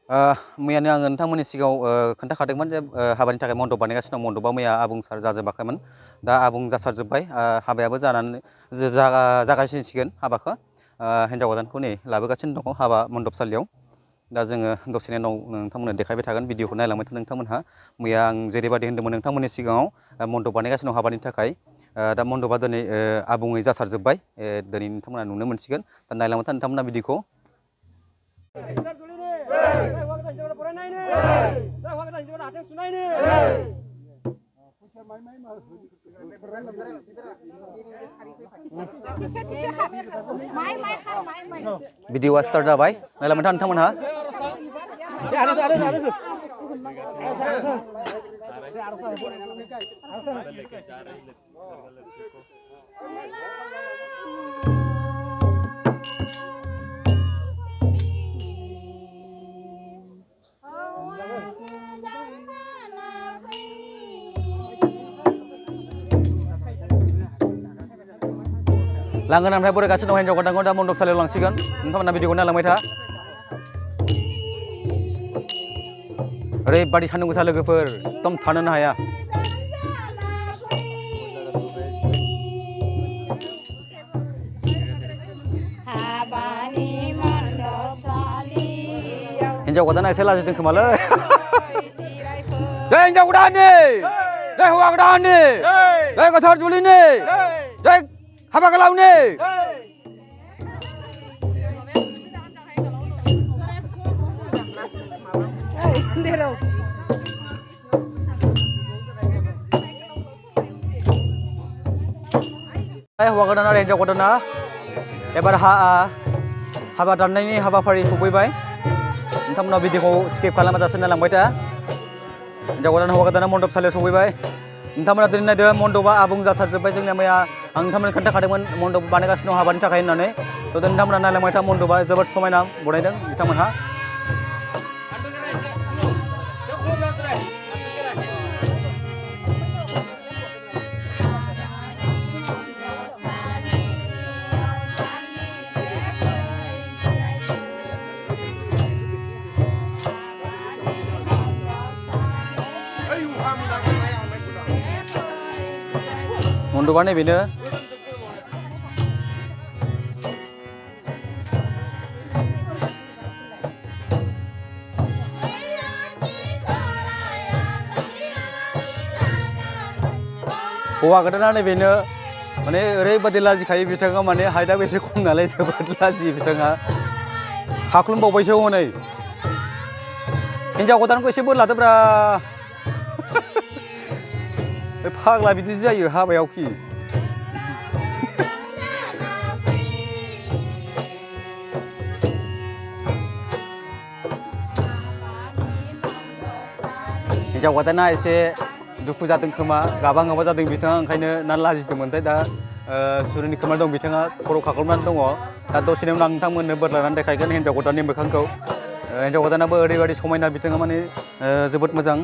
मैयानो आङो नोंथांमोननि सिगाङाव खोन्थाखादोंमोन जे हाबानि थाखाय मन्दप बानायगासिनो दं। मन्दपआ मैया आबुं जाजोबाखैमोन, दा आबुं जासारजोब्बाय। हाबायाबो जानानै जागायसिगोन हाबाखौ। हिन्जाव गोदानखौ नै लाबोगासिनो दङ हाबा मन्दपसालियाव। दा जोङो दसेनि उनाव नोंथांमोननो देखायबाय थागोन, भिडिअखौ नायलांबाय था नोंथांमोनहा। मैया आं जेरैबायदि होन्दोंमोन नोंथांमोननि सिगाङाव मन्दप बानायगासिनो दं हाबानि थाखाय, दा मन्दपआ दिनै आबुङै जासारजोब्बाय। दिनै नोंथांमोना नुनो मोनसिगोन। दा नायलांबाय था नोंथांमोना भिडिअखौ। भिडिअआ स्टार्ट जाबाय, नायलांबाय था नोंथांमोनहा। लांगोनानिफ्राय बरायगासिनो दं हिन्जाव गोदानखौ, दा मन्दपसालियाव लांसिगोन। नोंथांमोना भिडिअखौ नायलांबाय था। ओरैबादि सान्दुं गोसा लोगोफोर, एकदम थानोनो हाया। हिन्जाव गोदाना एसे लाजिदों खोमालै। जय हिन्जाव गोदाननि, जय हौवा गोदाननि, जय गोथार जुलिनि, जय हाबा गोलावनि। हौवा गोदान आरो हिन्जाव गोदाना एबार हाबा दाननायनि हाबाफारि सफैबाय। नोंथांमोना भिडिअखौ स्किप खालामाजासे नायलांबाय था। हिन्जाव गोदान हौवा गोदाना मन्दपसालियाव सफैबाय। नोंथांमोना दिनै नायदो, मन्दपआ आबुं जासारजोब्बाय। जोंनिया मैया आं नोंथांमोननो खोन्थाखादोंमोन मन्दप बानायगासिनो दं हाबानि थाखाय होननानै। थ' नोंथांमोना नायलांबाय था, मन्दपआ जोबोद समायना बनायदों बिथांमोनहा। मन्दपआ नैबेनो। हौवा गोदाना नैबेनो। माने ओरैबादि लाजिखायो बिथाङा, माने हाइटआबो एसे खम नालाय जोबोद लाजियो बिथाङा। हाख्लुमबावबायसो हनै। हिन्जाव गोदानखौ एसे बोर लादोब्रा। फाग्ला बिदि जायो हाबायावखि। हिन्जाव गोदाना एसे दुखु जादों खोमा, गाबा जादों बिथाङा, ओंखायनो ना लाजिदोंमोनथाय। दा सुरिनि खोमा दं बिथाङा, खर' खाख्लबनानै दङ। दा दसेनि उनाव नोंथांमोननो बोर लानानै देखायगोन हिन्जाव गोदाननि मोखांखौ। हिन्जाव गोदानाबो ओरैबायदि समायना बिथाङा, माने जोबोद मोजां।